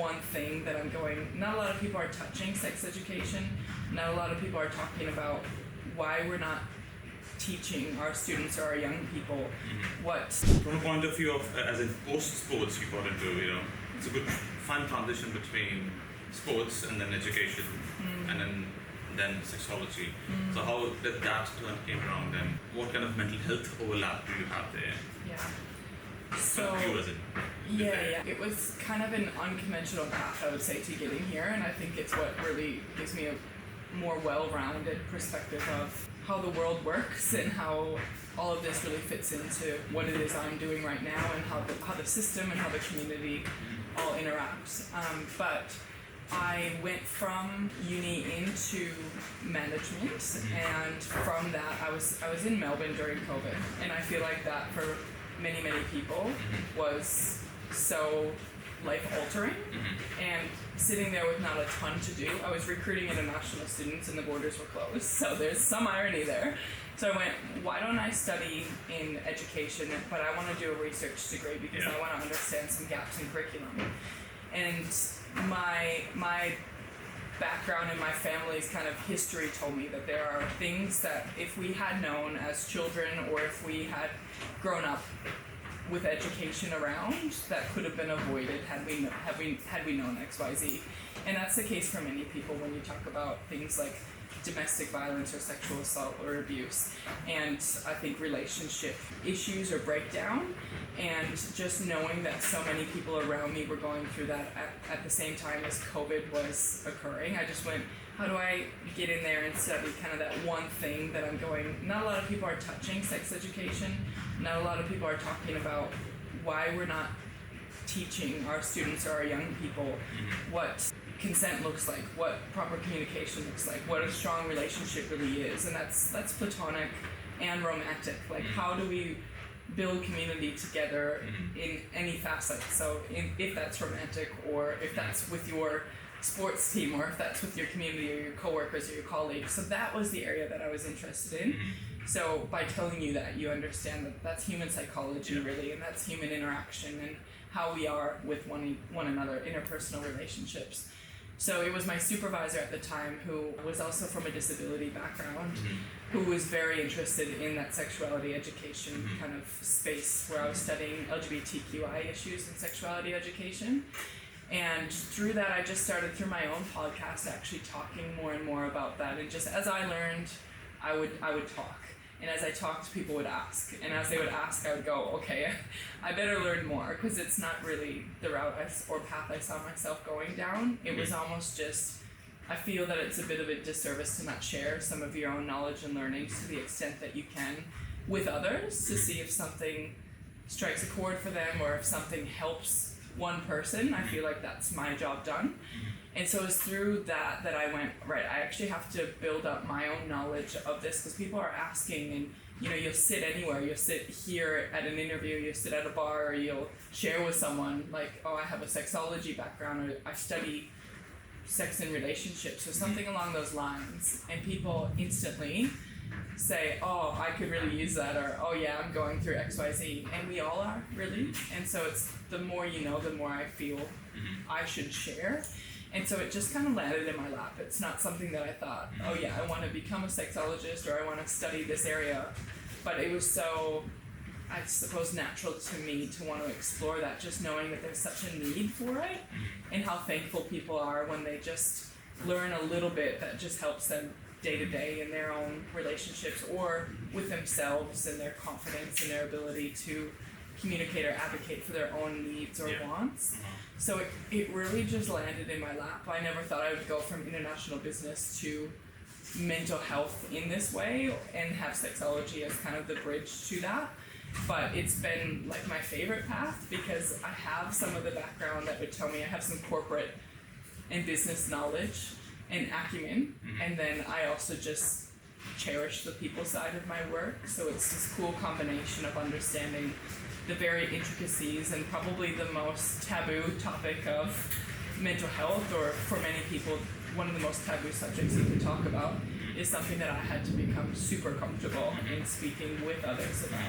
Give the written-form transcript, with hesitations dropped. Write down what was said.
one thing that I'm going, not a lot of people are touching sex education. Not a lot of people are talking about why we're not teaching our students or our young people what. From a point of view of, as in post-sports you got into, it's a good fun transition between sports and then education and then sexuality. So how did that turn came around, and what kind of mental health overlap do you have there? Yeah. So You as in yeah, it was kind of an unconventional path, I would say, to getting here, and I think it's what really gives me a more well-rounded perspective of how the world works and how all of this really fits into what it is I'm doing right now, and how the system and how the community all interacts. But I went from uni into management, and from that I was in Melbourne during COVID, and I feel like that for many people was so life-altering, and sitting there with not a ton to do. I was recruiting international students and the borders were closed, so there's some irony there. So I went, why don't I study in education, but I want to do a research degree because I want to understand some gaps in curriculum. And my background and my family's kind of history told me that there are things that if we had known as children, or if we had grown up with education around, that could have been avoided had we known XYZ. And that's the case for many people when you talk about things like domestic violence or sexual assault or abuse, and I think relationship issues or breakdown, and just knowing that so many people around me were going through that at the same time as COVID was occurring. I just went, how do I get in there and study kind of that one thing that I'm going, not a lot of people are touching sex education, not a lot of people are talking about why we're not teaching our students or our young people what consent looks like, what proper communication looks like, what a strong relationship really is, and that's platonic and romantic. Like, how do we build community together in any facet? So if that's romantic, or if that's with your sports team, or if that's with your community or your coworkers or your colleagues. So that was the area that I was interested in. So by telling you that, you understand that that's human psychology really, and that's human interaction and how we are with one another, interpersonal relationships. So it was my supervisor at the time, who was also from a disability background, who was very interested in that sexuality education kind of space where I was studying LGBTQI issues and sexuality education. And through that, I just started, through my own podcast, actually talking more and more about that. And just as I learned, I would talk. And as I talked, people would ask. And as they would ask, I would go, okay, I better learn more, because it's not really the route or path I saw myself going down. It was almost just, I feel that it's a bit of a disservice to not share some of your own knowledge and learnings to the extent that you can with others, to see if something strikes a chord for them, or if something helps one person. I feel like that's my job done. And so it was through that I went, right, I actually have to build up my own knowledge of this, because people are asking, and you'll sit anywhere, you'll sit here at an interview, you'll sit at a bar, or you'll share with someone like, oh, I have a sexology background, or I study sex and relationships, or something along those lines, and people instantly say, oh, I could really use that, or oh yeah, I'm going through XYZ, and we all are, really. And so it's, the more you know, the more I feel I should share. And so it just kind of landed in my lap. It's not something that I thought, oh yeah, I want to become a sexologist, or I want to study this area. But it was so, I suppose, natural to me to want to explore that, just knowing that there's such a need for it, and how thankful people are when they just learn a little bit that just helps them day to day in their own relationships, or with themselves and their confidence and their ability to communicate or advocate for their own needs or wants. So it really just landed in my lap. I never thought I would go from international business to mental health in this way, and have sexology as kind of the bridge to that. But it's been like my favorite path, because I have some of the background that would tell me I have some corporate and business knowledge and acumen, and then I also just cherish the people side of my work. So it's this cool combination of understanding the very intricacies and probably the most taboo topic of mental health, or for many people, one of the most taboo subjects you can talk about, is something that I had to become super comfortable in speaking with others about.